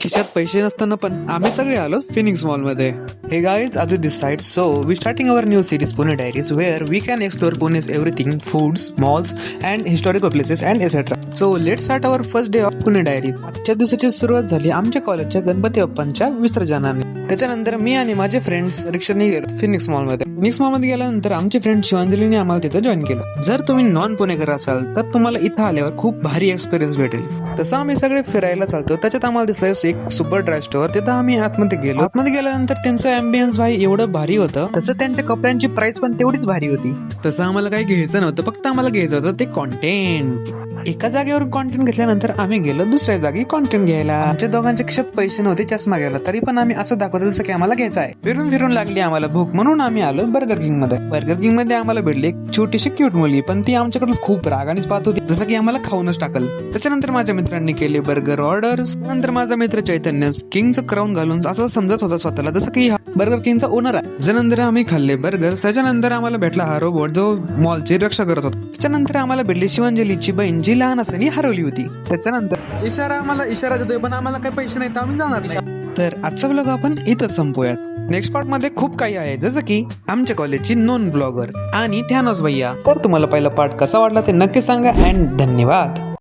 खिशात पैसे नसताना पण आम्ही सगळे आलो फिनिक्स मॉल मध्ये. हे गाईज, आदू this side. So we starting our new series Pune Diaries, where we can explore Pune's everything, foods, malls and historical places and etc. So let's start our first day of Pune Diaries. आजच्या दिवसाची सुरुवात झाली आमच्या कॉलेजच्या गणपती बाप्पांच्या विसर्जनाने. त्याच्यानंतर मी आणि माझे friends रिक्षाने गेलो फिनिक्स मॉल मध्ये. फिनिक्स मॉल मध्ये गेल्यानंतर आमची फ्रेंड शिवांजलीने आम्हाला तिथे जॉईन केलं. जर तुम्ही नॉन पुणेकर असाल तर तुम्हाला इथं आल्यावर खूप भारी एक्सपिरियन्स भेटेल. तसं आम्ही सगळे फिरायला चालतो. त्याच्यात आम्हाला दिसलं एक सुपर ड्राय स्टोअर. तिथं आम्ही आतमध्ये गेलो. आतमध्ये गेल्यानंतर त्यांचं अँबियन्स भाई एवढं भारी होतं. तसं त्यांच्या कपड्यांची प्राइस पण तेवढीच भारी होती. तसं आम्हाला काही घ्यायचं नव्हतं, फक्त आम्हाला घ्यायचं होतं ते कॉन्टेंट. एका जागेवरून कॉन्टेंट घेतल्यानंतर आम्ही गेलो दुसऱ्या जागी कॉन्टेंट घ्यायला. आमच्या दोघांच्या खिशात पैसे नव्हते चष्मा घ्यायला, तरी पण आम्ही असं दाखवतो जसं की आम्हाला घ्यायचं आहे. फिरून फिरून लागली आम्हाला भूक, म्हणून आम्ही आलो बर्गर किंग मध्ये. बर्गर किंग मध्ये आम्हाला भेटली एक छोटीशी क्यूट मुलगी, पण ती आमच्याकडे खूप रागानेच पाहत होती, जसं की आम्हाला खाऊनच टाकल. त्याच्यानंतर माझ्या मित्रांनी केले बर्गर ऑर्डर्स. नंतर माझा मित्र चैतन्य किंगचं क्राऊन घालून असं समजत होता स्वतःला जसं की हा बर्गर किंगचा ओनर आहे. त्याच्यानंतर आम्ही खाल्ले बर्गर. त्याच्यानंतर आम्हाला भेटला हा रोबोट जो मॉलची रक्षा करत होता. त्याच्यानंतर आम्हाला भेटली शिवांजलीची बहीण जी लहान असताना हरवली होती. त्याच्यानंतर आम्हाला इशारा देतोय, पण आम्हाला काही पैसे नाही तर आम्ही जाणार नाही. तर आजचा ब्लॉग आपण इथंच संपूयात. नेक्स्ट पार्ट मध्ये खूप काही आहे, जसं की आमच्या कॉलेजची नॉन ब्लॉगर आणि थॅनोस भैया. तर तुम्हाला पहिला पार्ट कसा वाटला ते नक्की सांगा. अँड धन्यवाद.